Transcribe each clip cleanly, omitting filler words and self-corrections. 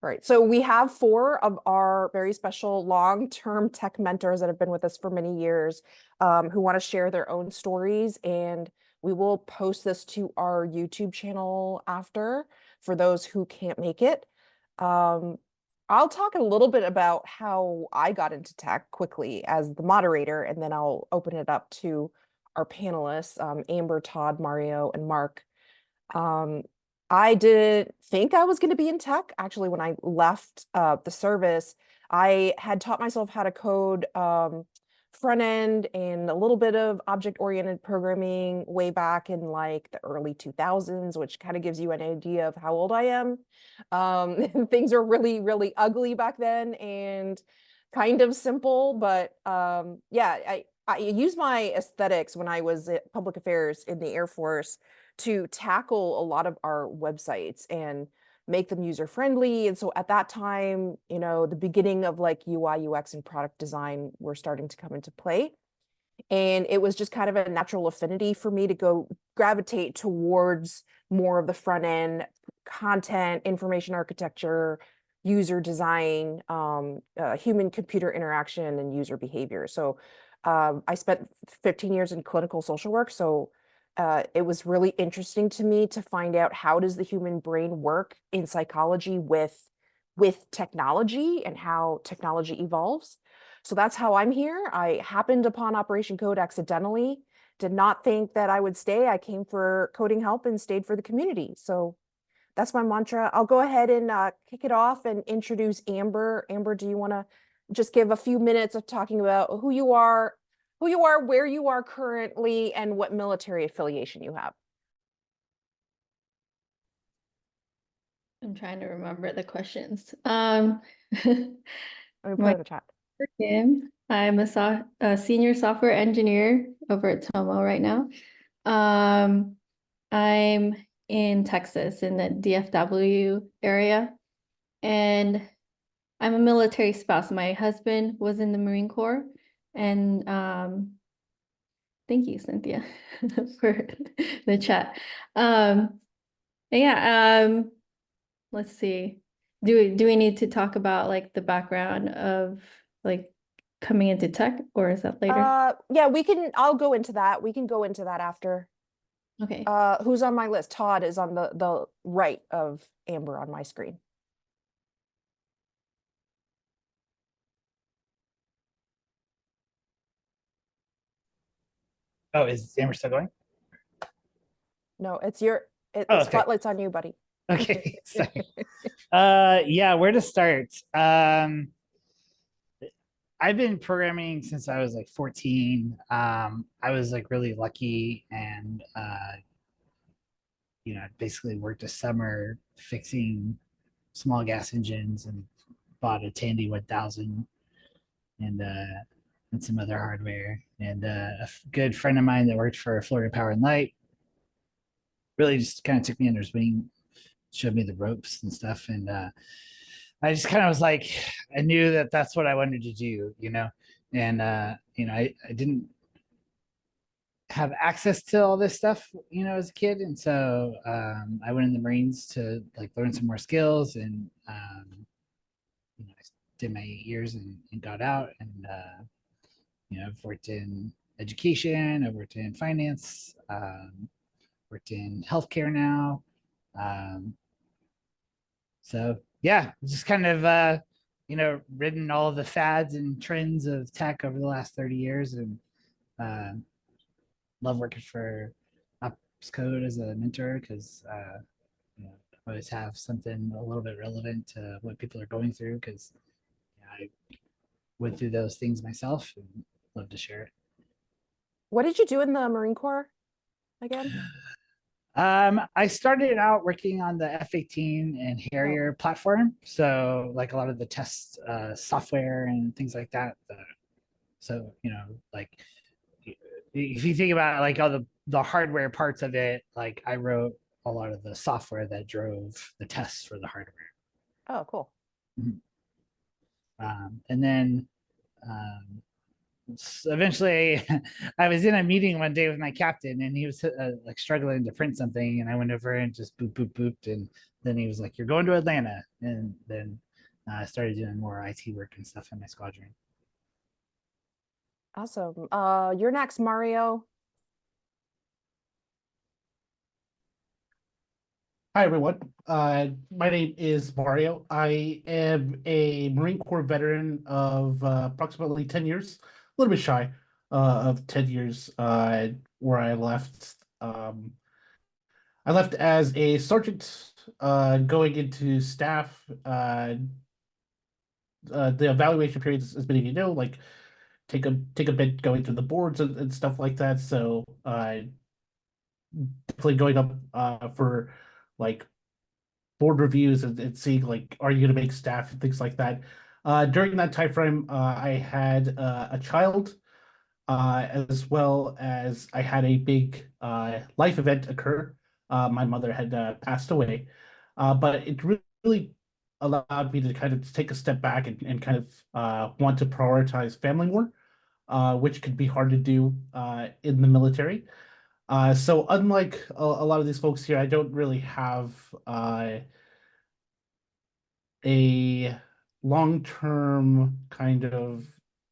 All right, so we have four of our very special long-term tech mentors that have been with us for many years, who want to share their own stories, and we will post this to our YouTube channel after for those who can't make it. I'll talk a little bit about how I got into tech quickly as the moderator, and then I'll open it up to our panelists, Amber, Todd, Mario, and Mark. Um, I didn't think I was going to be in tech. Actually, when I left the service, I had taught myself how to code front end and a little bit of object-oriented programming way back in like the early 2000s, which kind of gives you an idea of how old I am. Things were really, really ugly back then and kind of simple, but yeah, I used my aesthetics when I was at public affairs in the Air Force to tackle a lot of our websites and make them user friendly. And so at that time, the beginning of like UI, UX and product design were starting to come into play. And it was just kind of a natural affinity for me to go gravitate towards more of the front end content, information architecture, user design, human computer interaction, and user behavior. So I spent 15 years in clinical social work. So it was really interesting to me to find out how does the human brain work in psychology with technology and how technology evolves. So that's how I'm here. I happened upon Operation Code accidentally, did not think that I would stay. I came for coding help and stayed for the community. So that's my mantra. I'll go ahead and kick it off and introduce Amber. Amber, do you want to just give a few minutes of talking about who you are, where you are currently, and what military affiliation you have? I'm trying to remember the questions. Let me put it in the chat. Kim. I'm a senior software engineer over at Tomo right now. I'm in Texas in the DFW area, and I'm a military spouse. My husband was in the Marine Corps, and thank you, Cynthia, for the chat. Yeah, let's see. Do we need to talk about like the background of like coming into tech, or is that later? Yeah, I'll go into that. We can go into that after. Okay. Who's on my list? Todd is on the right of Amber on my screen. Oh, is Amber still going? No, Oh, okay. Spotlight's on you, buddy. Okay. Sorry. Yeah, where to start? I've been programming since I was like 14. I was like really lucky and basically worked a summer fixing small gas engines and bought a Tandy 1000 and some other hardware. And a good friend of mine that worked for Florida Power and Light really just kind of took me under his wing, showed me the ropes and stuff. And I just kind of was like, I knew that that's what I wanted to do. And, I didn't have access to all this stuff, as a kid. And so I went in the Marines to like learn some more skills and, I did my 8 years and got out and, I've worked in education, I've worked in finance, worked in healthcare now. So yeah, just kind of ridden all of the fads and trends of tech over the last 30 years and love working for Ops Code as a mentor because I always have something a little bit relevant to what people are going through because I went through those things myself and love to share it. What did you do in the Marine Corps again? I started out working on the F-18 and Harrier platform. So like a lot of the test software and things like that. So, like if you think about like all the hardware parts of it, like I wrote a lot of the software that drove the tests for the hardware. Oh, cool. And then eventually I was in a meeting one day with my captain, and he was like struggling to print something, and I went over and just boop boop booped, and then he was like, "You're going to Atlanta," and then I started doing more IT work and stuff in my squadron. Awesome. You're next, Mario. Hi, everyone. My name is Mario. I am a Marine Corps veteran of approximately 10 years, a little bit shy of 10 years, where I left. I left as a sergeant, going into staff. The evaluation period, as many of you know, like take a bit going through the boards and stuff like that. So definitely going up for like board reviews and seeing like are you going to make staff and things like that. During that time frame, I had a child, as well as I had a big life event occur. My mother had passed away, but it really allowed me to kind of take a step back and kind of want to prioritize family more, which could be hard to do in the military. So unlike a lot of these folks here, I don't really have a long-term kind of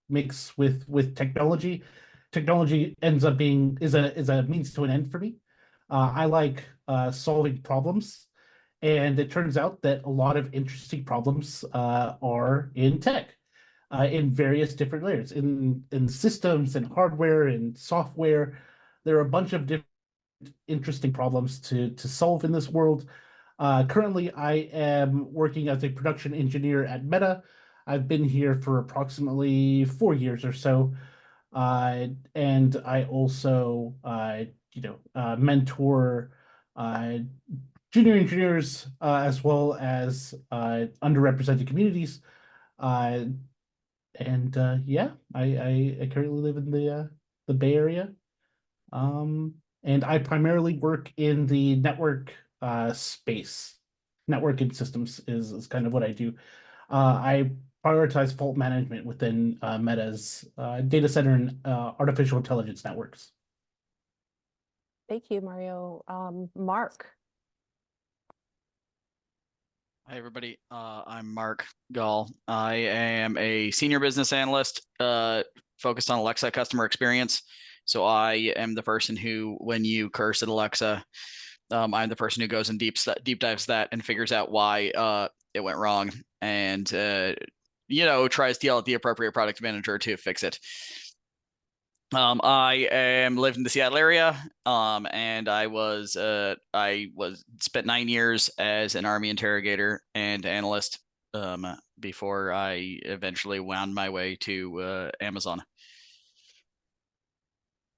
mix with technology. Technology ends up being is a means to an end for me. I like solving problems, and it turns out that a lot of interesting problems are in tech, in various different layers, in systems and hardware and software. There are a bunch of different interesting problems to solve in this world. Currently, I am working as a production engineer at Meta. I've been here for approximately 4 years or so, and I also, mentor uh, junior engineers, as well as underrepresented communities. Uh, and yeah, I currently live in the Bay Area. Um, and I primarily work in the network space. Networking systems is kind of what I do. I prioritize fault management within Meta's data center and artificial intelligence networks. Thank you, Mario. Mark. Hi, everybody. I'm Mark Gall. I am a senior business analyst focused on Alexa customer experience. So I am the person who, when you curse at Alexa, I'm the person who goes and deep dives that and figures out why it went wrong, and tries to yell at the appropriate product manager to fix it. I am lived in the Seattle area, and I spent 9 years as an Army interrogator and analyst, before I eventually wound my way to Amazon.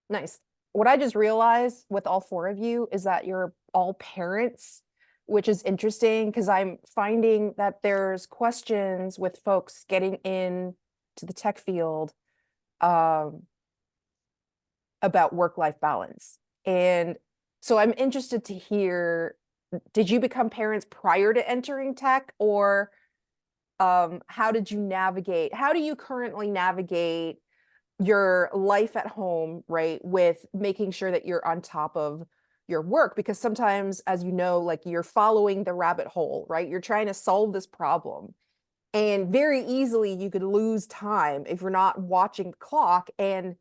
Nice. What I just realized with all four of you is that you're all parents, which is interesting because I'm finding that there's questions with folks getting in to the tech field about work-life balance. And so I'm interested to hear, did you become parents prior to entering tech, or how did you navigate? How do you currently navigate your life at home, right, with making sure that you're on top of your work? Because sometimes, as you know, like you're following the rabbit hole, right? You're trying to solve this problem. And very easily you could lose time if you're not watching the clock. And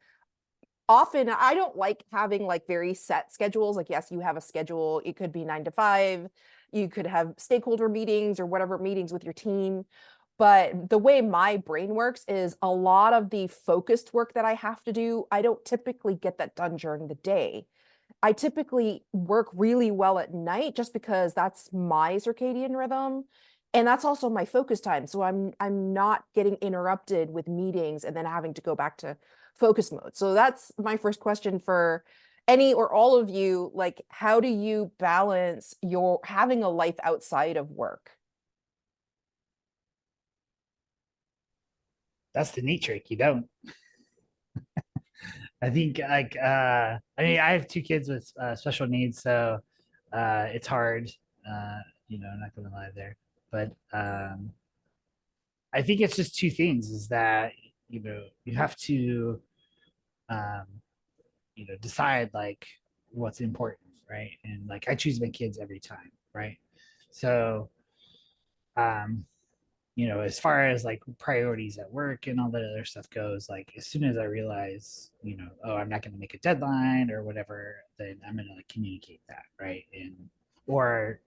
often I don't like having like very set schedules. Like, yes, you have a schedule. It could be 9 to 5. You could have stakeholder meetings or whatever meetings with your team. But the way my brain works is a lot of the focused work that I have to do, I don't typically get that done during the day. I typically work really well at night just because that's my circadian rhythm. And that's also my focus time. So I'm not getting interrupted with meetings and then having to go back to focus mode. So that's my first question for any or all of you. Like, how do you balance your having a life outside of work? That's the neat trick. You don't. I think like I mean I have two kids with special needs, so it's hard. I'm not gonna lie there, but I think it's just two things: is that you have to, um, decide like what's important, right? And like I choose my kids every time, right? So, um, as far as like priorities at work and all that other stuff goes, like as soon as I realize, oh, I'm not going to make a deadline or whatever, then I'm going to like communicate that, right? And or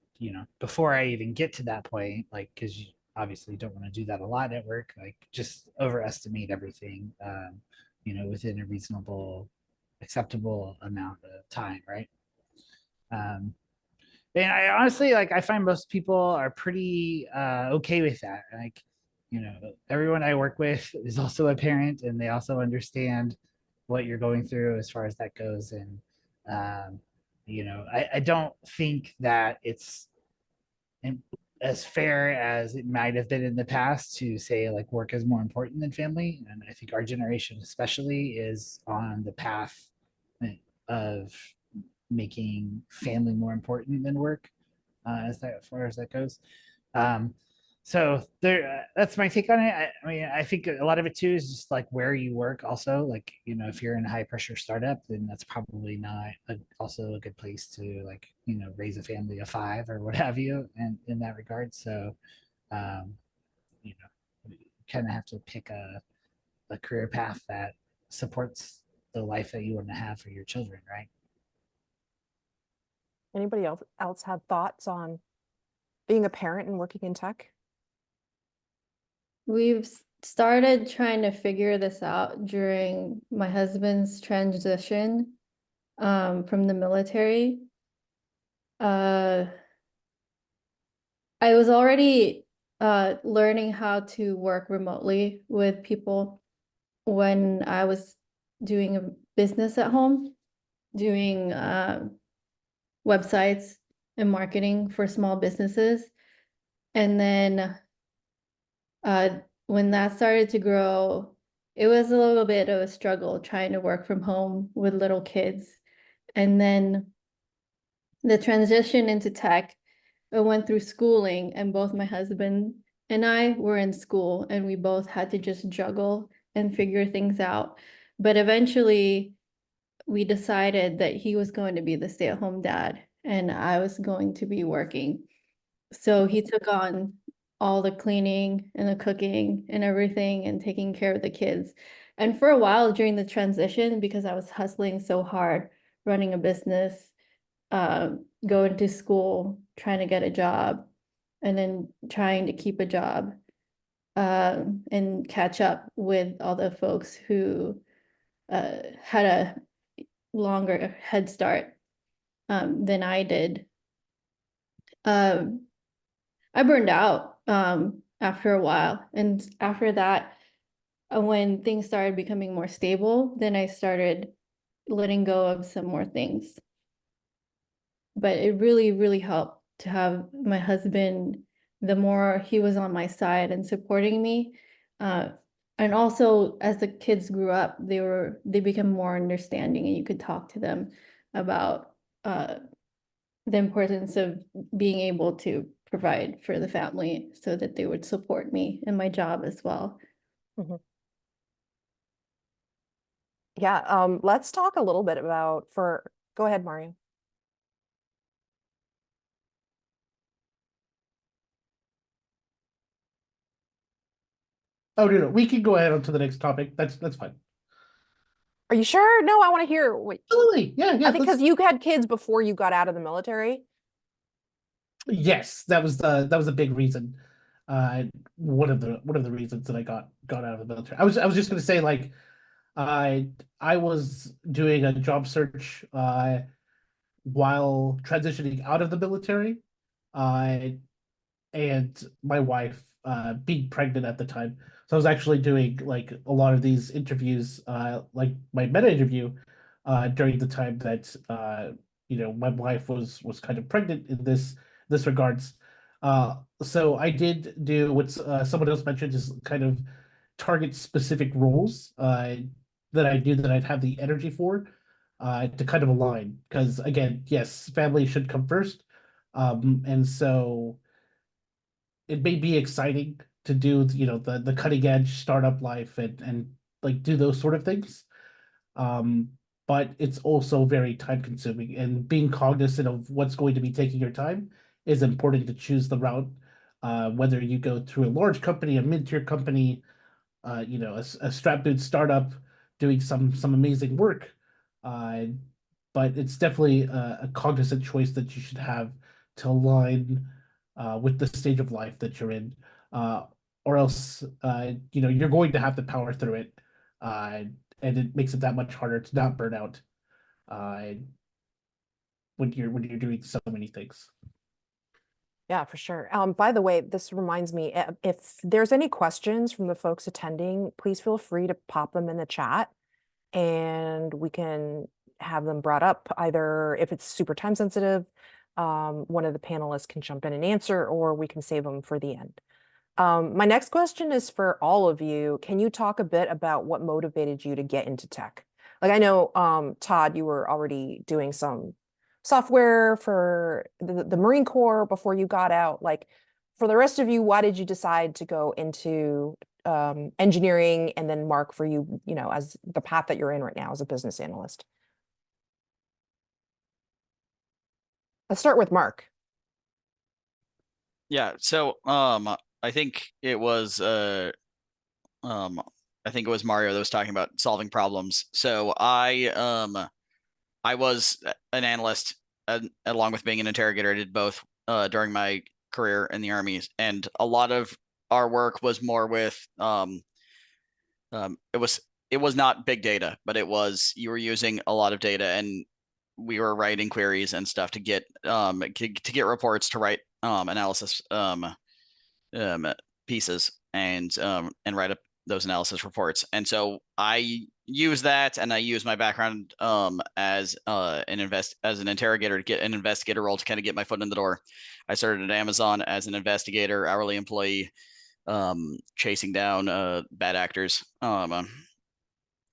before I even get to that point, like because you obviously don't want to do that a lot at work, like just overestimate everything, within a reasonable, acceptable amount of time, right? Um, and I honestly like I find most people are pretty okay with that. Like, everyone I work with is also a parent and they also understand what you're going through as far as that goes. And I don't think that it's as fair as it might have been in the past to say like work is more important than family. And I think our generation especially is on the path of making family more important than work, as far as that goes. Um, so that's my take on it. I mean, I think a lot of it too is just like where you work. Also, like if you're in a high pressure startup, then that's probably not also a good place to like raise a family of 5 or what have you, and in that regard. So, um, you kind of have to pick a career path that supports the life that you want to have for your children, right? Anybody else have thoughts on being a parent and working in tech? We've started trying to figure this out during my husband's transition from the military. I was already learning how to work remotely with people when I was doing a business at home, doing websites and marketing for small businesses. And then when that started to grow, it was a little bit of a struggle trying to work from home with little kids. And then the transition into tech, I went through schooling, and both my husband and I were in school, and we both had to just juggle and figure things out. But eventually, we decided that he was going to be the stay-at-home dad, and I was going to be working. So he took on all the cleaning and the cooking and everything and taking care of the kids. And for a while during the transition, because I was hustling so hard, running a business, going to school, trying to get a job, and then trying to keep a job, and catch up with all the folks who had a longer head start than I did. I burned out after a while. And after that, when things started becoming more stable, then I started letting go of some more things. But it really, really helped to have my husband, the more he was on my side and supporting me. And also as the kids grew up, they became more understanding, and you could talk to them about the importance of being able to provide for the family so that they would support me in my job as well. Yeah, let's talk a little bit about go ahead, Mario. Oh no, we can go ahead on to the next topic. That's fine. Are you sure? No, I want to hear. Wait, Absolutely, yeah. I think because you had kids before you got out of the military. Yes, that was a big reason. One of the reasons that I got out of the military. I was just gonna say like, I was doing a job search while transitioning out of the military, and my wife being pregnant at the time. So I was actually doing like a lot of these interviews, like my meta interview, during the time that my wife was kind of pregnant in this regards. So I did do what someone else mentioned, is kind of target specific roles that I knew that I'd have the energy for, to kind of align. Because again, yes, family should come first, and so it may be exciting to do, the cutting edge startup life and like do those sort of things. But it's also very time consuming, and being cognizant of what's going to be taking your time is important to choose the route. Whether you go through a large company, a mid-tier company, a strap boot startup doing some amazing work. But it's definitely a cognizant choice that you should have to align with the stage of life that you're in. Or else, you're going to have to power through it. And it makes it that much harder to not burn out when you're doing so many things. Yeah, for sure. By the way, this reminds me, if there's any questions from the folks attending, please feel free to pop them in the chat and we can have them brought up. Either if it's super time sensitive, one of the panelists can jump in and answer, or we can save them for the end. My next question is for all of you. Can you talk a bit about what motivated you to get into tech? Like, I know, Todd, you were already doing some software for the Marine Corps before you got out. Like, for the rest of you, why did you decide to go into engineering? And then Mark, for you, as the path that you're in right now as a business analyst. Let's start with Mark. Yeah, so I think it was Mario that was talking about solving problems. So I was an analyst along with being an interrogator. I did both during my career in the Army, and a lot of our work was more with it was not big data, but you were using a lot of data, and we were writing queries and stuff to get reports, to write analysis pieces, and write up those analysis reports. And so I use that, and I use my background as an interrogator to get an investigator role to kind of get my foot in the door. I started at Amazon as an investigator, hourly employee, chasing down bad actors. And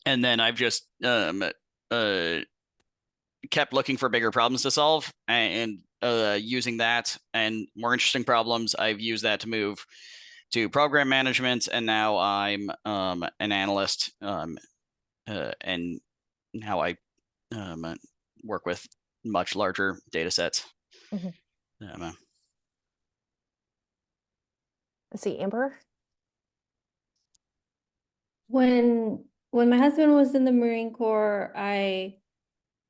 then I've just kept looking for bigger problems to solve, and using that and more interesting problems, I've used that to move to program management, and now I'm an analyst, and now I work with much larger data sets. Let's see, Amber. When my husband was in the Marine Corps, I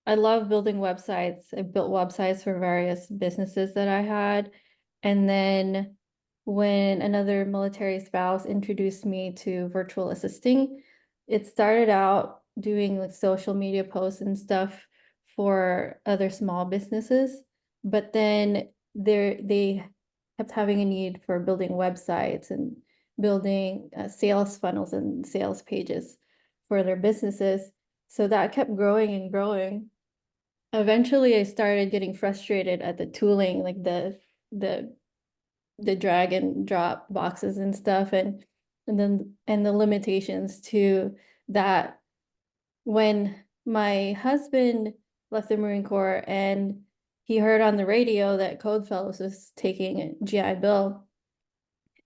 love building websites. I built websites for various businesses that I had. And then when another military spouse introduced me to virtual assisting, it started out doing like social media posts and stuff for other small businesses. But then they kept having a need for building websites and building sales funnels and sales pages for their businesses. So that kept growing and growing. Eventually, I started getting frustrated at the tooling, like the drag and drop boxes and stuff, and the limitations to that. When my husband left the Marine Corps and he heard on the radio that Code Fellows was taking a GI Bill,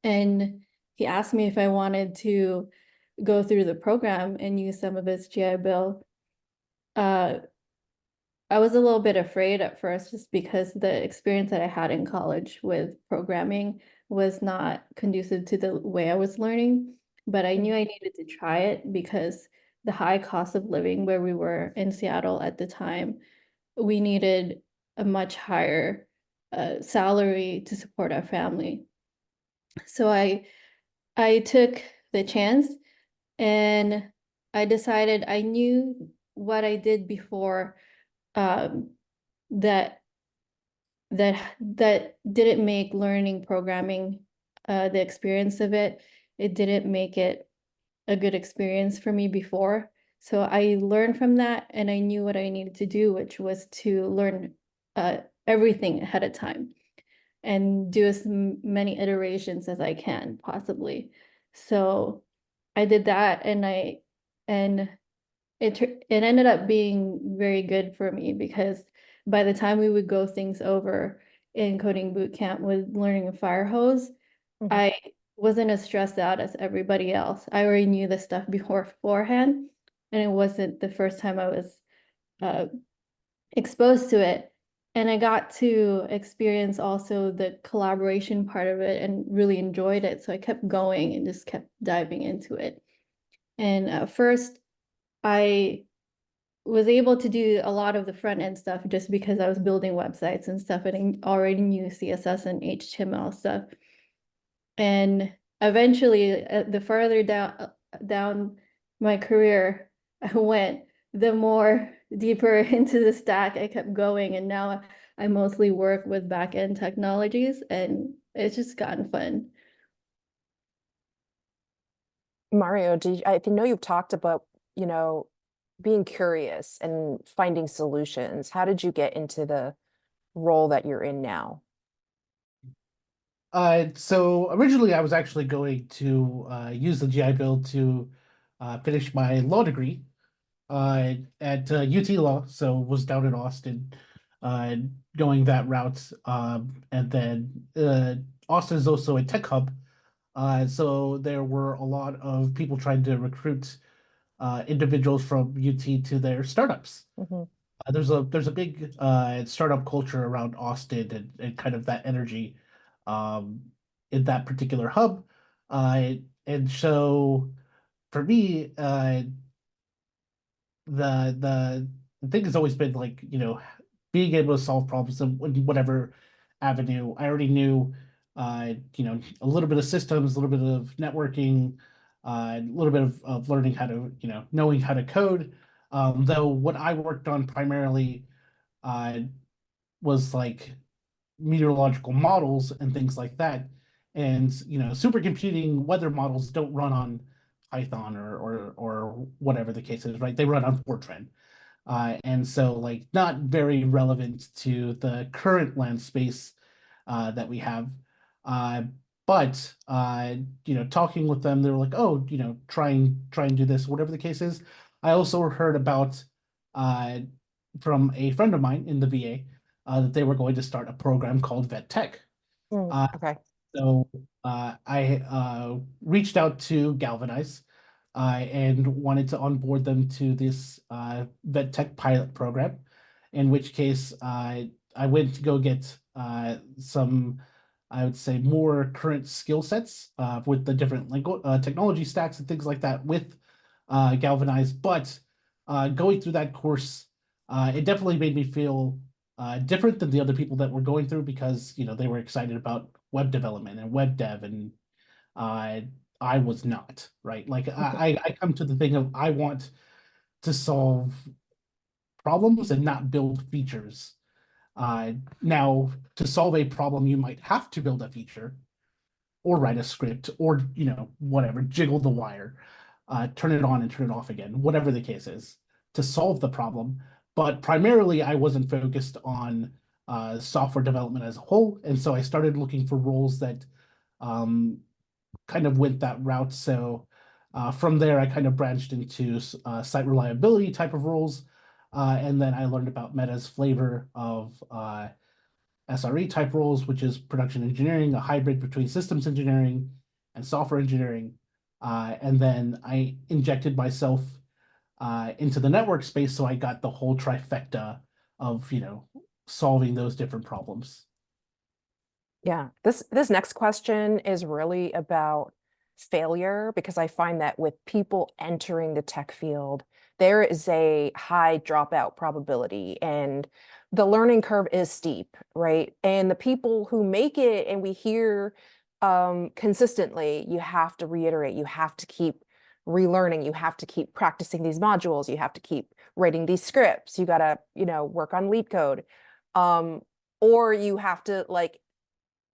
and he asked me if I wanted to go through the program and use some of his GI Bill. I was a little bit afraid at first, just because the experience that I had in college with programming was not conducive to the way I was learning, but I knew I needed to try it because the high cost of living where we were in Seattle at the time, we needed a much higher salary to support our family. So I took the chance, and I decided I knew what I did before that didn't make learning programming the experience of it. It didn't make it a good experience for me before. So I learned from that, and I knew what I needed to do, which was to learn everything ahead of time and do as many iterations as I can possibly. So I did that, and it ended up being very good for me, because by the time we would go things over in coding boot camp with learning a fire hose, I wasn't as stressed out as everybody else. I already knew the stuff beforehand, and it wasn't the first time I was uh, exposed to it. And I got to experience also the collaboration part of it and really enjoyed it. So I kept going and just kept diving into it. And at first, I was able to do a lot of the front end stuff just because I was building websites and stuff and I already knew CSS and HTML stuff. And eventually, the further down my career I went, the more deeper into the stack I kept going. And now I mostly work with back-end technologies and it's just gotten fun. Mario, I know you've talked about, you know, being curious and finding solutions. How did you get into the role that you're in now? So originally I was actually going to use the GI Bill to finish my law degree at UT Law, so was down in Austin, uh, going that route. And then Austin is also a tech hub, so there were a lot of people trying to recruit individuals from UT to their startups. Mhm. There's a big startup culture around Austin and kind of that energy um, in that particular hub. And so for me, the thing has always been like, being able to solve problems in whatever avenue. I already knew, a little bit of systems, a little bit of networking, a little bit of learning how to, knowing how to code. Though what I worked on primarily uh, was like meteorological models and things like that. And supercomputing weather models don't run on Python or whatever the case is, right? They run on Fortran. And so like not very relevant to the current land space that we have. Uh, but talking with them, they were like, oh, try and do this, whatever the case is. I also heard about uh, from a friend of mine in the VA that they were going to start a program called Vet Tech. Okay. So I reached out to Galvanize and wanted to onboard them to this Vet Tech pilot program, in which case I went to go get some, I would say, more current skill sets with the different technology stacks and things like that with Galvanize. But going through that course, it definitely made me feel different than the other people that were going through because they were excited about web development and web dev, and uh, I was not, right. Like I come to the thing of I want to solve problems and not build features. Now, to solve a problem, you might have to build a feature or write a script or whatever, jiggle the wire, turn it on and turn it off again, whatever the case is, to solve the problem. But primarily, I wasn't focused on software development as a whole, and so I started looking for roles that um, kind of went that route. So from there, I kind of branched into site reliability type of roles, and then I learned about Meta's flavor of SRE type roles, which is production engineering, a hybrid between systems engineering and software engineering. And then I injected myself into the network space, so I got the whole trifecta of solving those different problems. Yeah, this next question is really about failure because I find that with people entering the tech field, there is a high dropout probability and the learning curve is steep, right? And the people who make it, and we hear consistently, you have to reiterate, you have to keep relearning, you have to keep practicing these modules, you have to keep writing these scripts, you gotta, work on lead code. Or you have to like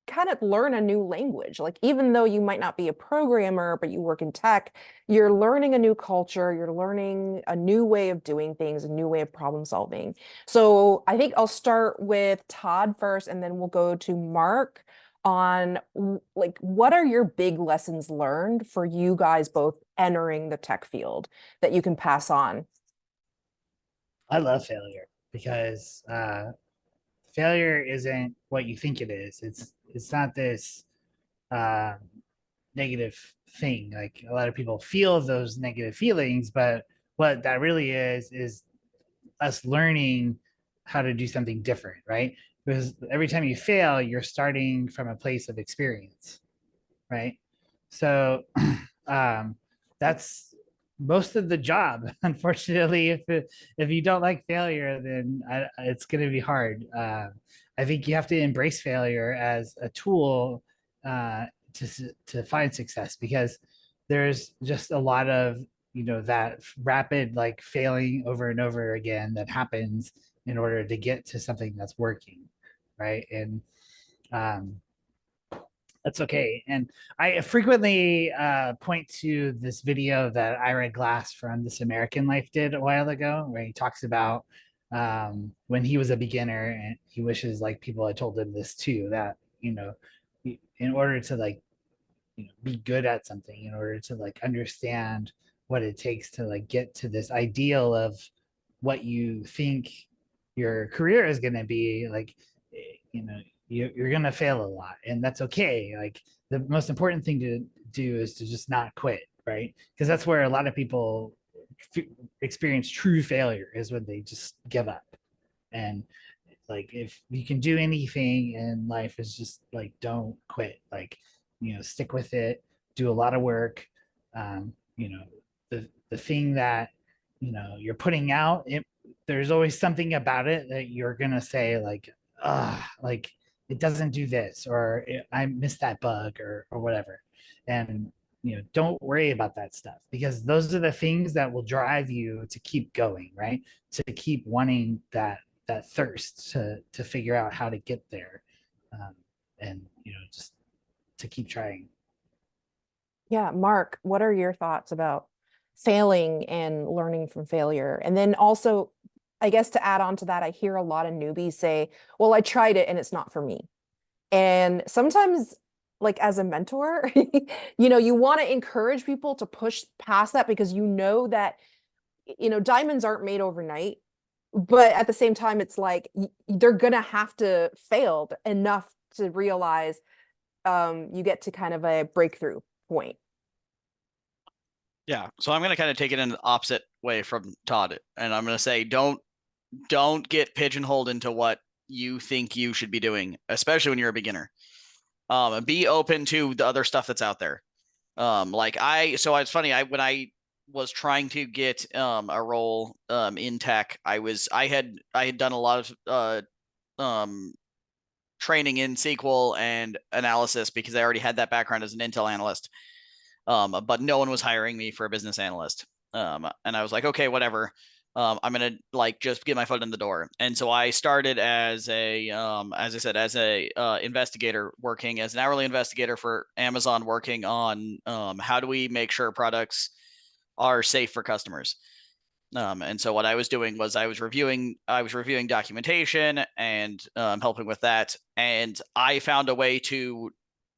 kind of learn a new language. Like, even though you might not be a programmer, but you work in tech, you're learning a new culture, you're learning a new way of doing things, a new way of problem solving. So I think I'll start with Todd first, and then we'll go to Mark on like, what are your big lessons learned for you guys both entering the tech field that you can pass on? I love failure because failure isn't what you think it is. It's not this negative thing. Like a lot of people feel those negative feelings, but what that really is us learning how to do something different, right? Because every time you fail, you're starting from a place of experience, right? So that's most of the job. Unfortunately, if you don't like failure, then it's going to be hard. I think you have to embrace failure as a tool to find success, because there's just a lot of that rapid like failing over and over again that happens in order to get to something that's working, right? And um, that's okay. And I frequently point to this video that Ira Glass from This American Life did a while ago, where he talks about when he was a beginner and he wishes like people had told him this too, that, in order to like, be good at something, in order to like understand what it takes to like get to this ideal of what you think your career is going to be, like, you're going to fail a lot, and that's okay. Like the most important thing to do is to just not quit, right? Because that's where a lot of people experience true failure, is when they just give up. And like if you can do anything in life, is just like don't quit. Like, stick with it, do a lot of work. The thing that you're putting out, there's always something about it that you're gonna say like, like it doesn't do this, or I missed that bug, or whatever. And don't worry about that stuff, because those are the things that will drive you to keep going, right? To keep wanting that thirst to figure out how to get there, and just to keep trying. Yeah, Mark, what are your thoughts about failing and learning from failure? And then also, I guess to add on to that, I hear a lot of newbies say, well, I tried it and it's not for me. And sometimes, like as a mentor, you want to encourage people to push past that, because that, diamonds aren't made overnight. But at the same time, it's like they're gonna have to fail enough to realize you get to kind of a breakthrough point. Yeah. So I'm going to kind of take it in the opposite way from Todd. And I'm going to say, don't get pigeonholed into what you think you should be doing, especially when you're a beginner. Be open to the other stuff that's out there. So it's funny, when I was trying to get a role in tech, I had done a lot of training in SQL and analysis, because I already had that background as an Intel analyst. But no one was hiring me for a business analyst. And I was like, okay, whatever. I'm gonna like just get my foot in the door. And so I started as as I said, as a investigator, working as an hourly investigator for Amazon, working on how do we make sure products are safe for customers. And so what I was doing was I was reviewing documentation and helping with that. And I found a way to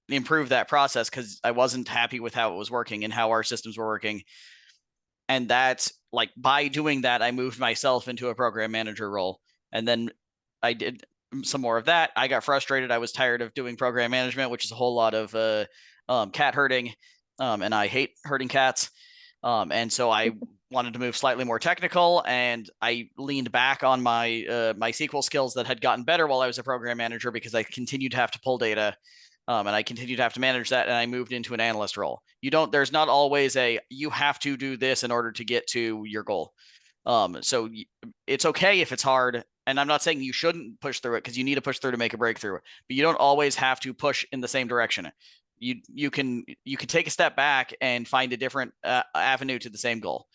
improve that process, because I wasn't happy with how it was working and how our systems were working. And that's like, by doing that, I moved myself into a program manager role. And then I did some more of that. I got frustrated. I was tired of doing program management, which is a whole lot of cat herding. And I hate herding cats. And so I wanted to move slightly more technical, and I leaned back on my my SQL skills that had gotten better while I was a program manager, because I continued to have to pull data. And I continued to have to manage that, and I moved into an analyst role. There's not always you have to do this in order to get to your goal. So it's okay if it's hard. And I'm not saying you shouldn't push through it, because you need to push through to make a breakthrough, but you don't always have to push in the same direction. You can take a step back and find a different avenue to the same goal.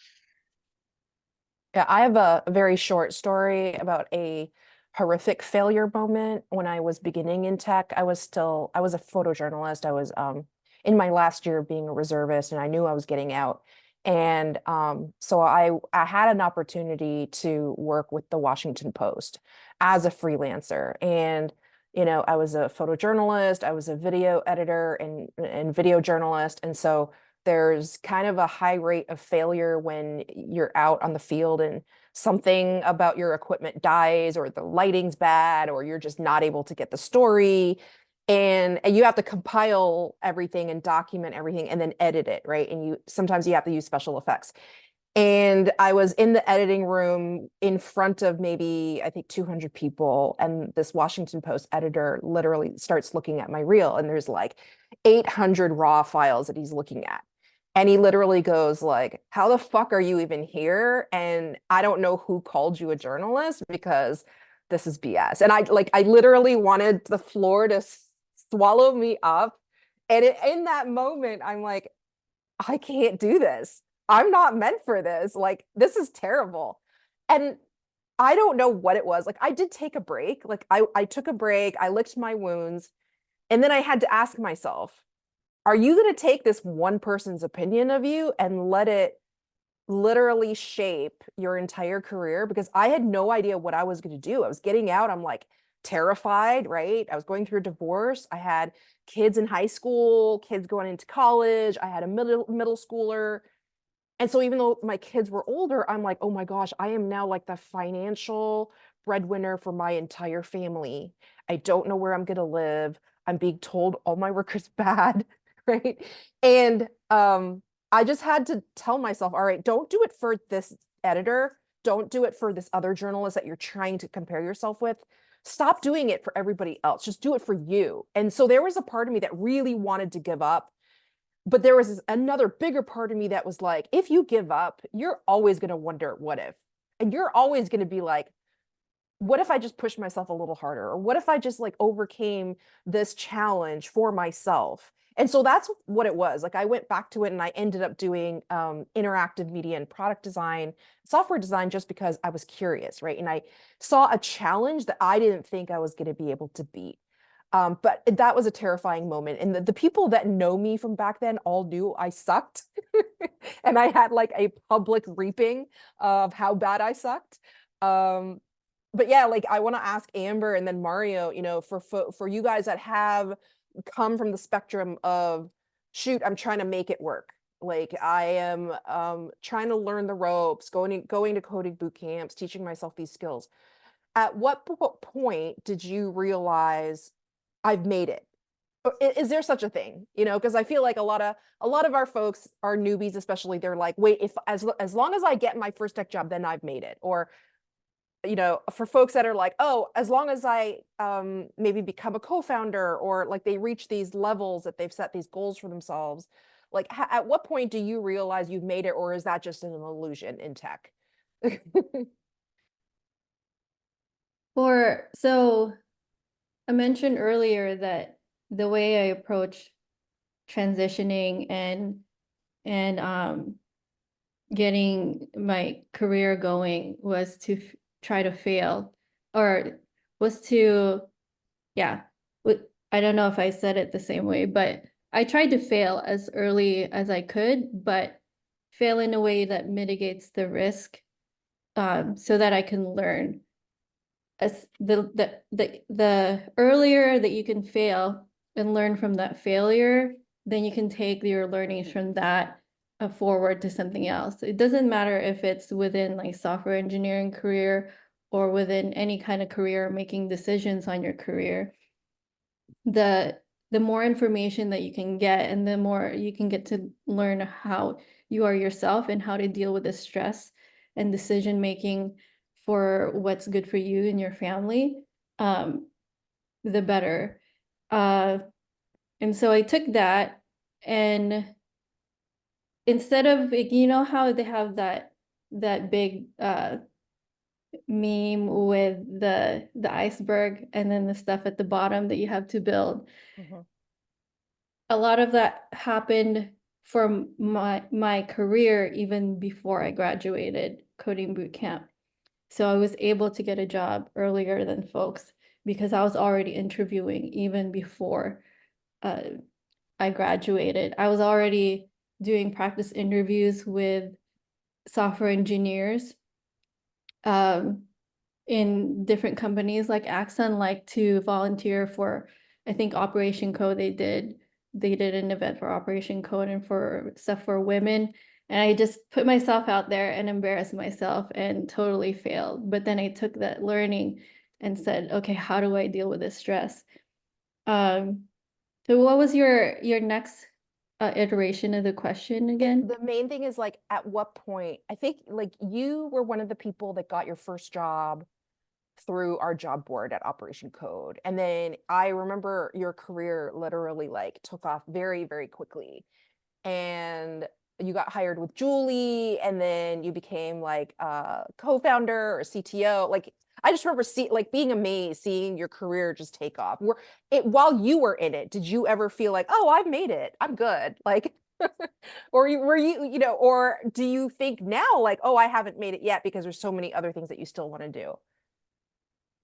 Yeah, I have a very short story about a horrific failure moment when I was beginning in tech. I was a photojournalist. I was in my last year of being a reservist, and I knew I was getting out. And so I had an opportunity to work with the Washington Post as a freelancer. And I was a photojournalist, I was a video editor and video journalist. And so there's kind of a high rate of failure when you're out on the field and something about your equipment dies, or the lighting's bad, or you're just not able to get the story. and you have to compile everything and document everything and then edit it, right? And sometimes you have to use special effects. And I was in the editing room in front of maybe, I think, 200 people. And this Washington Post editor literally starts looking at my reel, and there's like 800 raw files that he's looking at. And he literally goes like, how the fuck are you even here? And I don't know who called you a journalist, because this is BS. And I literally wanted the floor to swallow me up. And in that moment, I'm like, I can't do this. I'm not meant for this. Like, this is terrible. And I don't know what it was. Like, I did take a break. Like, I took a break, I licked my wounds, and then I had to ask myself, are you going to take this one person's opinion of you and let it literally shape your entire career? Because I had no idea what I was going to do. I was getting out. I'm like terrified, right? I was going through a divorce. I had kids in high school, kids going into college. I had a middle schooler. And so even though my kids were older, I'm like, oh my gosh, I am now like the financial breadwinner for my entire family. I don't know where I'm going to live. I'm being told all my work is bad, right? And I just had to tell myself, all right, don't do it for this editor. Don't do it for this other journalist that you're trying to compare yourself with. Stop doing it for everybody else. Just do it for you. And so there was a part of me that really wanted to give up. But there was another bigger part of me that was like, if you give up, you're always going to wonder what if. And you're always going to be like, what if I just pushed myself a little harder? Or what if I just like overcame this challenge for myself? And so that's what it was. Like, I went back to it and I ended up doing interactive media and product design, software design, just because I was curious, right? And I saw a challenge that I didn't think I was going to be able to beat. But that was a terrifying moment. And the people that know me from back then all knew I sucked. And I had like a public reaping of how bad I sucked. But yeah, like, I want to ask Amber and then Mario, for you guys that have come from the spectrum of, shoot, I'm trying to make it work. Like, I am trying to learn the ropes, going to coding boot camps, teaching myself these skills. At what point did you realize I've made it? Is there such a thing? Because I feel like a lot of our folks are newbies, especially. They're like, wait, if as long as I get my first tech job, then I've made it. Or, for folks that are like, oh, as long as I maybe become a co-founder, or like they reach these levels that they've set these goals for themselves. Like, at what point do you realize you've made it, or is that just an illusion in tech? So I mentioned earlier that the way I approach transitioning and getting my career going was to try to fail, or was to, yeah, I don't know if I said it the same way, but I tried to fail as early as I could, but fail in a way that mitigates the risk, so that I can learn. As the earlier that you can fail and learn from that failure, then you can take your learnings from that forward to something else. It doesn't matter if it's within like software engineering career or within any kind of career, making decisions on your career. The more information that you can get, and the more you can get to learn how you are yourself and how to deal with the stress and decision making for what's good for you and your family, the better. And so I took that, and instead of, how they have that big meme with the iceberg and then the stuff at the bottom that you have to build. A lot of that happened for my career even before I graduated coding boot camp. So I was able to get a job earlier than folks because I was already interviewing even before I graduated. I was already doing practice interviews with software engineers in different companies. Like Axon liked to volunteer for, I think, Operation Code. They did an event for Operation Code and for stuff for women. And I just put myself out there and embarrassed myself and totally failed. But then I took that learning and said, okay, how do I deal with this stress? So what was your next iteration of the question again? The main thing is like, at what point, I think like you were one of the people that got your first job through our job board at Operation Code. And then I remember your career literally like took off very, very quickly. And you got hired with Julie, and then you became like a co-founder or CTO. Like I just remember like being amazed seeing your career just take off. While you were in it, did you ever feel like, oh, I've made it, I'm good? Like, or were you, or do you think now like, oh, I haven't made it yet because there's so many other things that you still want to do?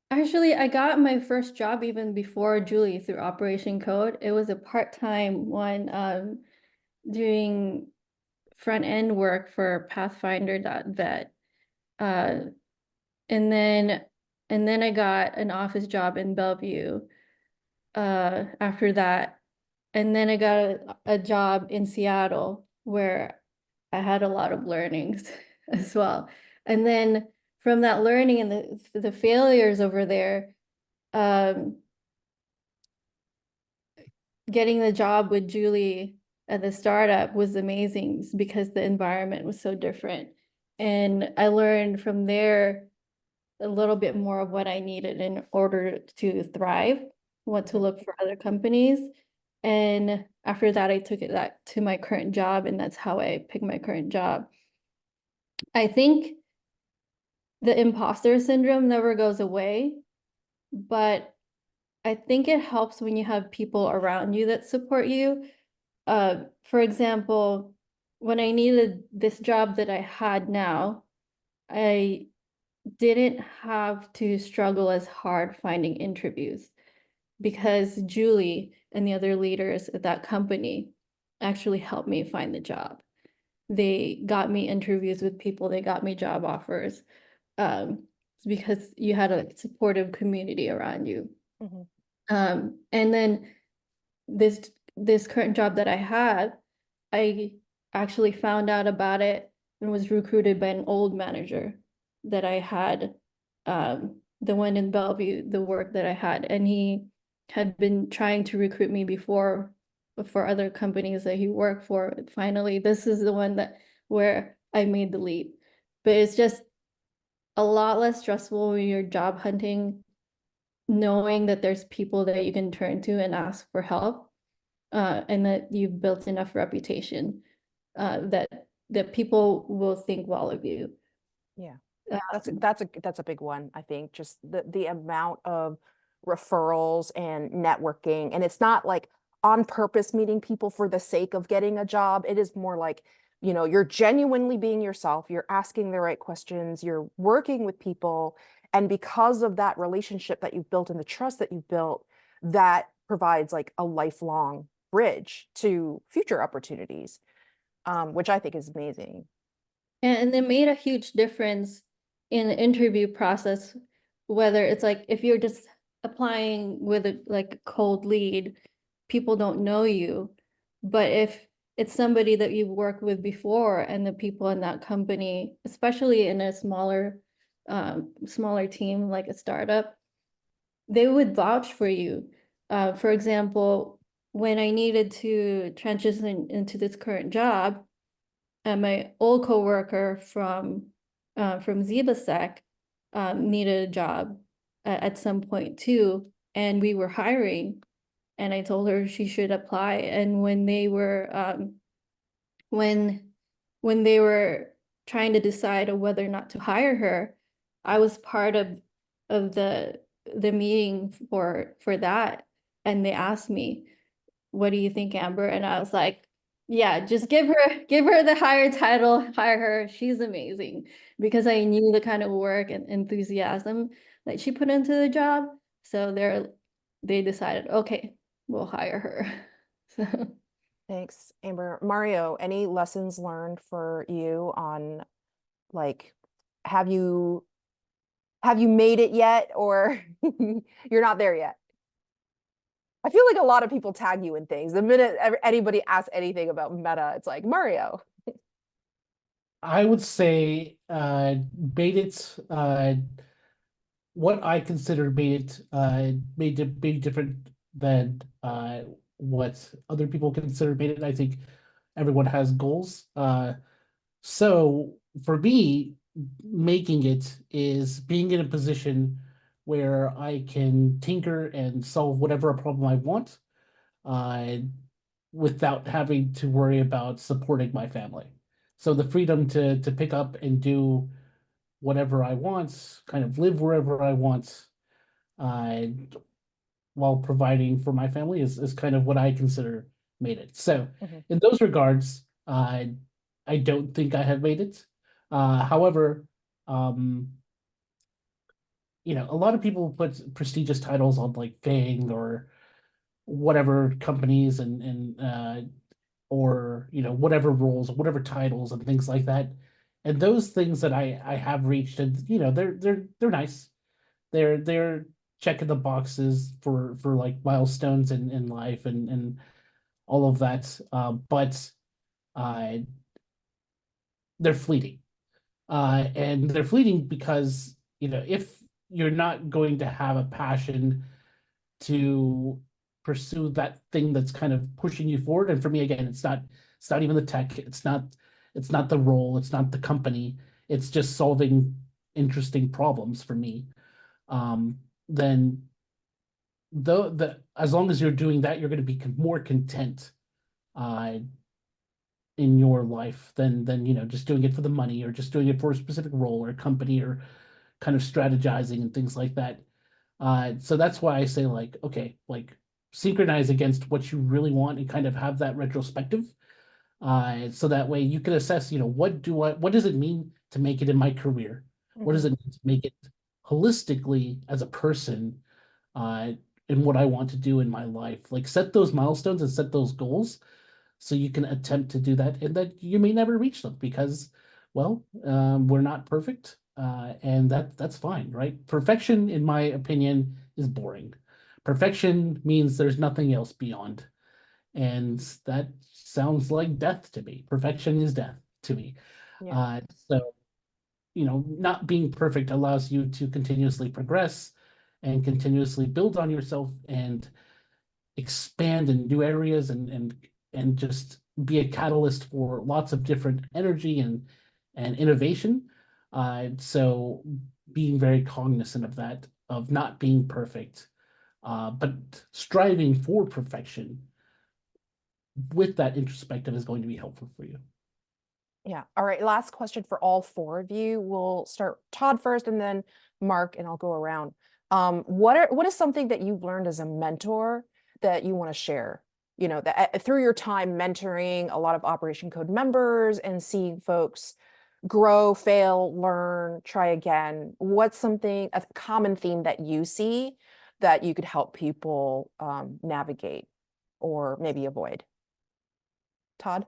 Actually, I got my first job even before Julie through Operation Code. It was a part-time one, doing front-end work for Pathfinder.vet. Uh, and then I got an office job in Bellevue after that. And then I got a job in Seattle where I had a lot of learnings as well. And then from that learning and the failures over there, getting the job with Julie at the startup was amazing because the environment was so different. And I learned from there a little bit more of what I needed in order to thrive, what to look for other companies. And after that, I took that to my current job, and that's how I picked my current job. I think the imposter syndrome never goes away, but I think it helps when you have people around you that support you. For example, when I needed this job that I had now, I didn't have to struggle as hard finding interviews because Julie and the other leaders at that company actually helped me find the job. They got me interviews with people, they got me job offers, because you had a supportive community around you. Mhm. And then this current job that I had, I actually found out about it and was recruited by an old manager that I had, the one in Bellevue, the work that I had, and he had been trying to recruit me before for other companies that he worked for. Finally, this is the one where I made the leap. But it's just a lot less stressful when you're job hunting, knowing that there's people that you can turn to and ask for help, and that you've built enough reputation that people will think well of you. Yeah. Uh, That's a big one, I think, just the amount of referrals and networking. And it's not like on purpose meeting people for the sake of getting a job. It is more like, you're genuinely being yourself, you're asking the right questions, you're working with people. And because of that relationship that you've built and the trust that you've built, that provides like a lifelong bridge to future opportunities, which I think is amazing. and it made a huge difference in the interview process, whether it's like if you're just applying with a cold lead, people don't know you. But if it's somebody that you've worked with before and the people in that company, especially in a smaller team like a startup, they would vouch for you. For example, when I needed to transition into this current job, my old coworker from ZebaSec needed a job at some point too, and we were hiring, and I told her she should apply. And when they were when they were trying to decide on whether or not to hire her, I was part of the meeting for that, and they asked me, "What do you think, Amber?" And I was like, yeah, just give her the higher title, hire her. She's amazing, because I knew the kind of work and enthusiasm that she put into the job. So they decided, okay, we'll hire her. So Thanks, Amber. Mario, any lessons learned for you on like, have you made it yet, or you're not there yet? I feel like a lot of people tag you in things. The minute anybody asks anything about Meta, it's like, Mario. I would say made it what I consider made it made a big different than what other people consider made it. I think everyone has goals. So for me, making it is being in a position where I can tinker and solve whatever problem I want, uh, without having to worry about supporting my family. So the freedom to pick up and do whatever I want, kind of live wherever I want, uh, while providing for my family is kind of what I consider made it. So Mhm. in those regards, I don't think I have made it. However, um, a lot of people put prestigious titles on like Fang or whatever companies and or whatever roles, whatever titles and things like that. And those things that I have reached, and they're nice. They're checking the boxes for like milestones in life and all of that. But uh, they're fleeting. And they're fleeting because if you're not going to have a passion to pursue that thing that's kind of pushing you forward. And for me, again, it's not even the tech, it's not the role, it's not the company, it's just solving interesting problems for me. Then the as long as you're doing that, you're going to be more content uh in your life than just doing it for the money or just doing it for a specific role or company or kind of strategizing and things like that. So that's why I say like, okay, like synchronize against what you really want and kind of have that retrospective. So that way you can assess, what does it mean to make it in my career? What does Mhm. it mean to make it holistically as a person, uh, in what I want to do in my life? Like set those milestones and set those goals so you can attempt to do that, and that you may never reach them because, well, we're not perfect, and that's fine, right? Perfection, in my opinion, is boring. Perfection means there's nothing else beyond, and that sounds like death to me. Perfection is death to me. Yeah. So not being perfect allows you to continuously progress and continuously build on yourself and expand in new areas and just be a catalyst for lots of different energy and innovation. So being very cognizant of that, of not being perfect, but striving for perfection with that introspective is going to be helpful for you. Yeah. All right. Last question for all four of you. We'll start Todd first and then Mark, and I'll go around. What is something that you've learned as a mentor that you want to share? That through your time mentoring a lot of Operation Code members and seeing folks grow, fail, learn, try again. What's a common theme that you see that you could help people navigate or maybe avoid? Todd?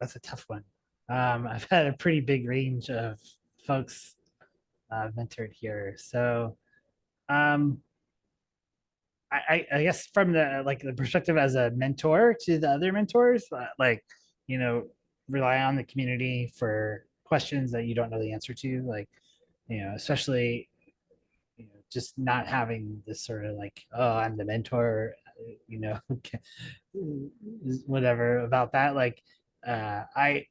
That's a tough one. I've had a pretty big range of folks mentored here. So um, I guess from the perspective as a mentor to the other mentors, you know, rely on the community for questions that you don't know the answer to, like, especially just not having this sort of like, oh, I'm the mentor, you know, whatever about that. Like, I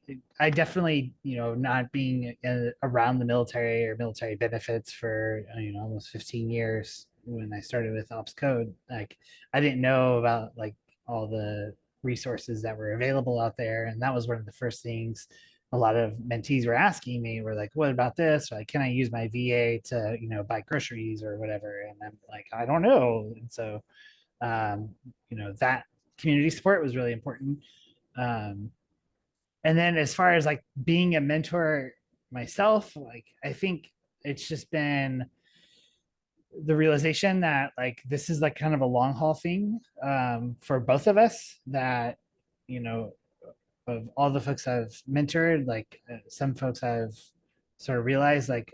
definitely, not being around the military or military benefits for almost 15 years when I started with Ops Code, like I didn't know about like all the resources that were available out there, and that was one of the first things a lot of mentees were asking me, were like, what about this? Or like, can I use my VA to, buy groceries or whatever? And I'm like, I don't know. And so, um, that community support was really important. Um, and then as far as like being a mentor myself, like, I think it's just been the realization that like this is like kind of a long haul thing, for both of us, that, you know, of all the folks I've mentored, like some folks I've sort of realized like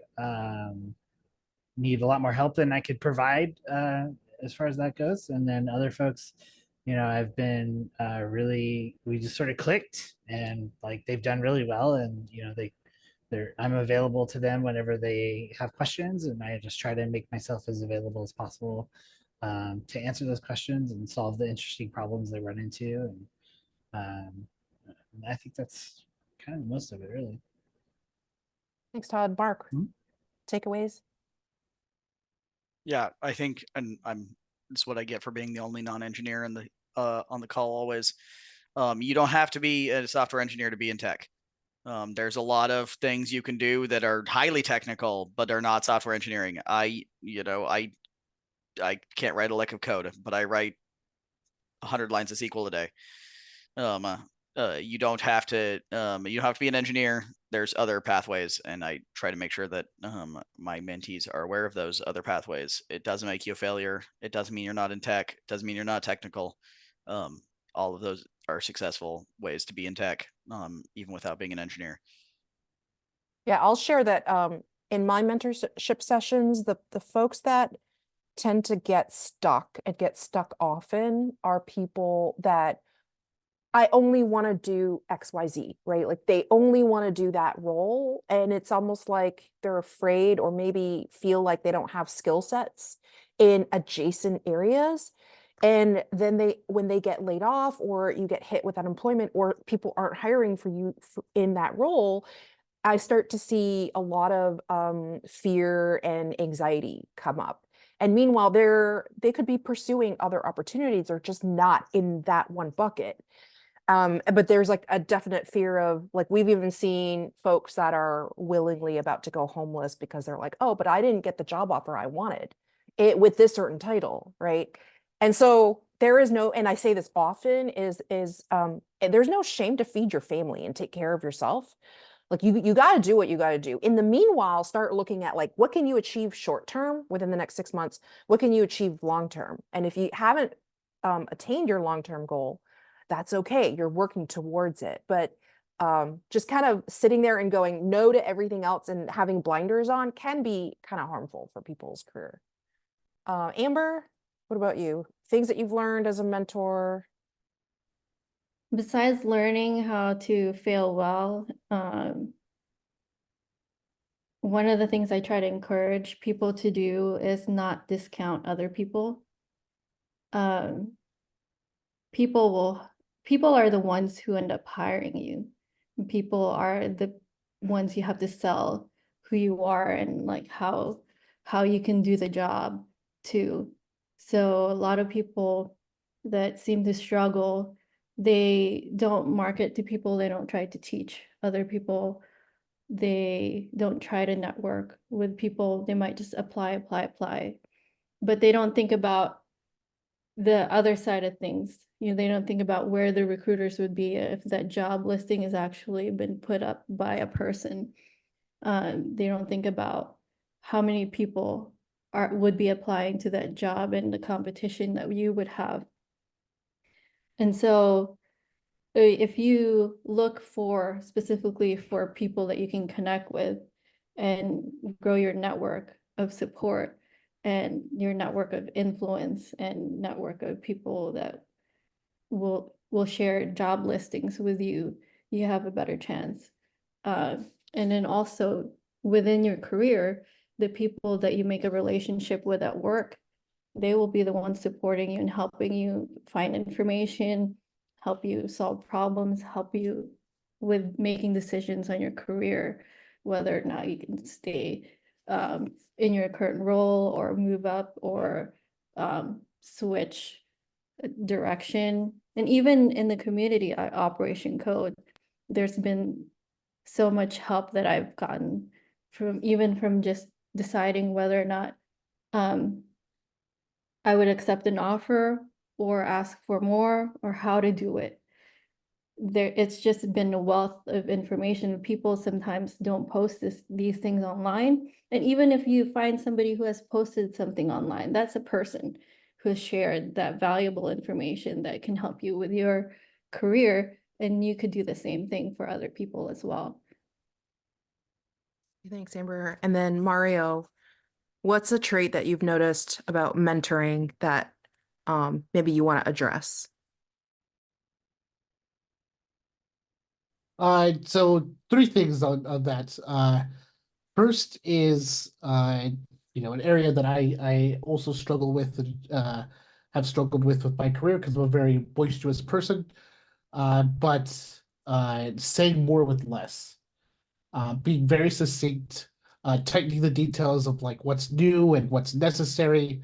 need a lot more help than I could provide, as far as that goes. And then other folks, I've been really, we just sort of clicked, and like they've done really well. And, I'm available to them whenever they have questions, and I just try to make myself as available as possible. to answer those questions and solve the interesting problems they run into. And I think that's kind of most of it, really. Thanks, Todd. Mark, Hmm? takeaways? Yeah, I think, and it's what I get for being the only non-engineer in the on the call always. You don't have to be a software engineer to be in tech. There's a lot of things you can do that are highly technical, but are not software engineering. I can't write a lick of code, but I write 100 lines of SQL a day. You don't have to be an engineer. There's other pathways, and I try to make sure that my mentees are aware of those other pathways. It doesn't make you a failure. It doesn't mean you're not in tech. It doesn't mean you're not technical. All of those are successful ways to be in tech, even without being an engineer. Yeah, I'll share that in my mentorship sessions, the folks that tend to get stuck and get stuck often are people that I only want to do XYZ, right? Like they only want to do that role. And it's almost like they're afraid or maybe feel like they don't have skill sets in adjacent areas. And then when they get laid off or you get hit with unemployment or people aren't hiring for you in that role, I start to see a lot of fear and anxiety come up. And meanwhile, they could be pursuing other opportunities or just not in that one bucket. But there's like a definite fear of, like, we've even seen folks that are willingly about to go homeless because they're like, oh, but I didn't get the job offer I wanted it with this certain title, right? And so there is no, and I say this often, there's no shame to feed your family and take care of yourself. Like you got to do what you got to do. In the meanwhile, start looking at like, what can you achieve short term within the next 6 months? What can you achieve long term? And if you haven't attained your long term goal, that's okay. You're working towards it. But just kind of sitting there and going no to everything else and having blinders on can be kind of harmful for people's career. Amber, what about you? Things that you've learned as a mentor? Besides learning how to fail well, one of the things I try to encourage people to do is not discount other people. People are the ones who end up hiring you. People are the ones you have to sell who you are and like how you can do the job too. So a lot of people that seem to struggle, they don't market to people, they don't try to teach other people, they don't try to network with people, they might just apply, but they don't think about the other side of things. You know, they don't think about where the recruiters would be if that job listing has actually been put up by a person. They don't think about how many people would be applying to that job and the competition that you would have. And so if you look for specifically for people that you can connect with and grow your network of support and your network of influence and network of people that will share job listings with you, you have a better chance. And then also within your career, the people that you make a relationship with at work, they will be the ones supporting you and helping you find information, help you solve problems, help you with making decisions on your career, whether or not you can stay in your current role or move up or switch direction. And even in the community at Operation Code, there's been so much help that I've gotten from just deciding whether or not I would accept an offer or ask for more or how to do it. It's just been a wealth of information. People sometimes don't post these things online. And even if you find somebody who has posted something online, that's a person who has shared that valuable information that can help you with your career. And you could do the same thing for other people as well. Thanks, Amber. And then Mario, what's a trait that you've noticed about mentoring that maybe you want to address? So three things on that. First is an area that I also struggle with and have struggled with my career because I'm a very boisterous person. But saying more with less, being very succinct, tightening the details of like what's new and what's necessary,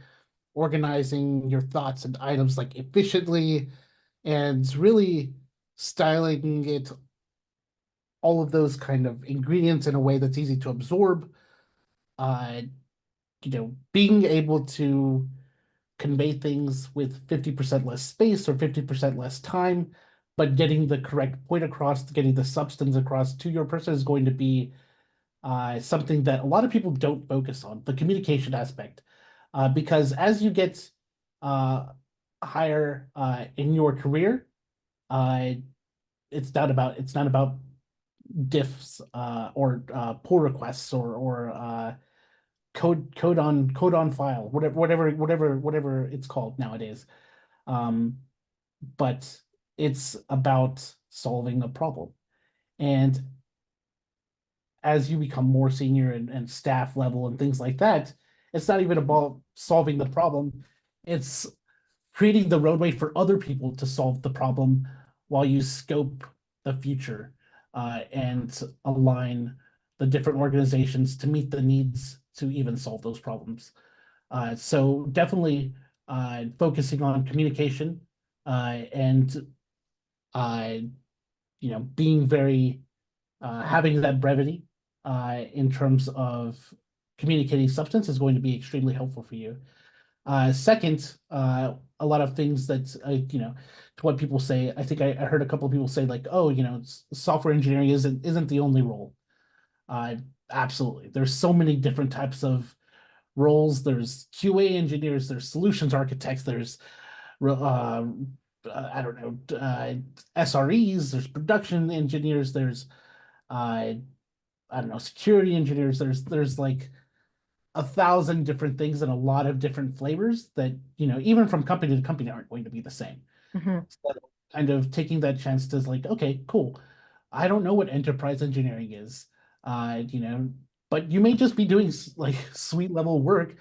organizing your thoughts and items like efficiently, and really styling it, all of those kind of ingredients in a way that's easy to absorb. Uh, being able to convey things with 50% less space or 50% less time, but getting the correct point across, getting the substance across to your person is going to be something that a lot of people don't focus on, the communication aspect. Because as you get higher in your career, uh, it's not about diffs or pull requests or code on file, whatever it's called nowadays. Um, but it's about solving a problem. And as you become more senior and staff level and things like that, it's not even about solving the problem. It's creating the roadway for other people to solve the problem while you scope the future and align the different organizations to meet the needs to even solve those problems. So definitely focusing on communication and being very having that brevity in terms of communicating substance is going to be extremely helpful for you. Second, a lot of things that to what people say. I think I heard a couple of people say like, "Oh, software engineering isn't the only role." Absolutely, there's so many different types of roles. There's QA engineers, there's solutions architects, there's I don't know, SREs, there's production engineers, there's I don't know, security engineers. There's like 1,000 different things and a lot of different flavors that even from company to company aren't going to be the same. So kind of taking that chance to like, okay, cool. I don't know what enterprise engineering is, but you may just be doing like suite level work,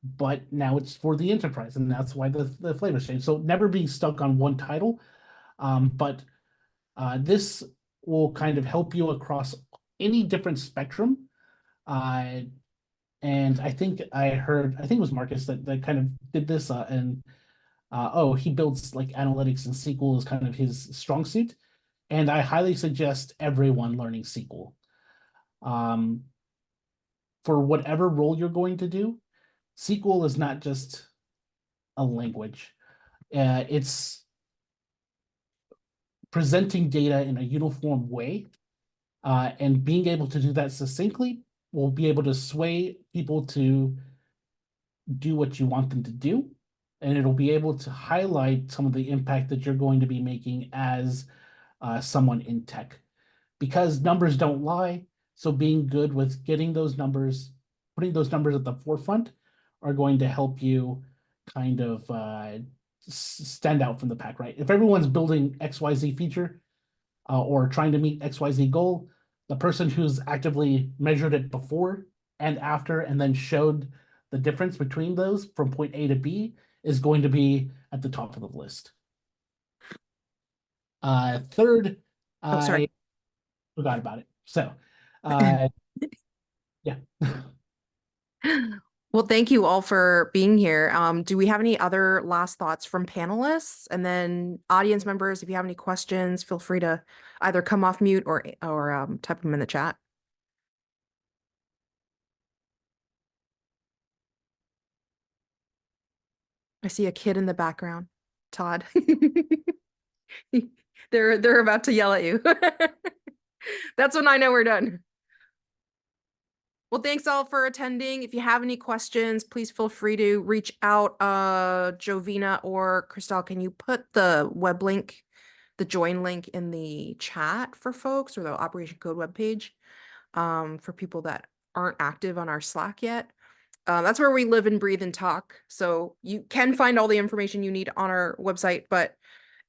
but now it's for the enterprise, and that's why the flavors change. So never being stuck on one title, but this will kind of help you across any different spectrum. And I think it was Marcus that kind of did this, and he builds like analytics and SQL is kind of his strong suit. And I highly suggest everyone learning SQL. For whatever role you're going to do, SQL is not just a language. It's presenting data in a uniform way, and being able to do that succinctly will be able to sway people to do what you want them to do, and it'll be able to highlight some of the impact that you're going to be making as someone in tech, because numbers don't lie. So being good with getting those numbers, putting those numbers at the forefront, are going to help you kind of stand out from the pack, right? If everyone's building XYZ feature or trying to meet XYZ goal, the person who's actively measured it before and after and then showed the difference between those from point A to B is going to be at the top of the list. Third, Oh, sorry. I forgot about it. So, yeah. Well, thank you all for being here. Do we have any other last thoughts from panelists? And then audience members, if you have any questions, feel free to either come off mute or type them in the chat. I see a kid in the background, Todd. They're about to yell at you. That's when I know we're done. Well, thanks all for attending. If you have any questions, please feel free to reach out. Jovina or Christelle, can you put the web link, the join link in the chat for folks, or the Operation Code webpage for people that aren't active on our Slack yet? That's where we live and breathe and talk. So you can find all the information you need on our website, but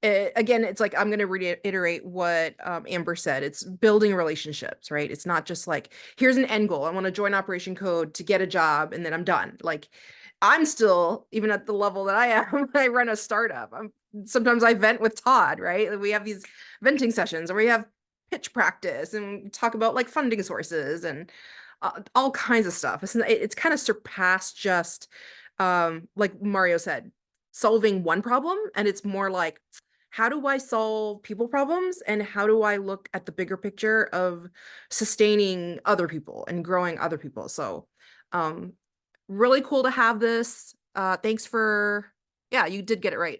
again, it's like, I'm going to reiterate what Amber said. It's building relationships, right? It's not just like, here's an end goal. I want to join Operation Code to get a job and then I'm done. Like, I'm still, even at the level that I am, I run a startup. Sometimes I vent with Todd, right? We have these venting sessions, or we have pitch practice and we talk about like funding sources and all kinds of stuff. It's kind of surpassed just, like Mario said, solving one problem. And it's more like, how do I solve people problems? And how do I look at the bigger picture of sustaining other people and growing other people? So, really cool to have this. Thanks for, yeah, you did get it right.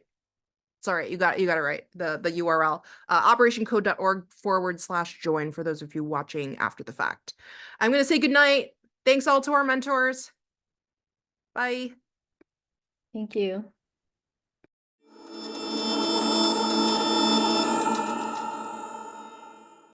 Sorry, you got it right. The URL, operationcode.org/join for those of you watching after the fact. I'm going to say goodnight. Thanks all to our mentors. Bye. Thank you.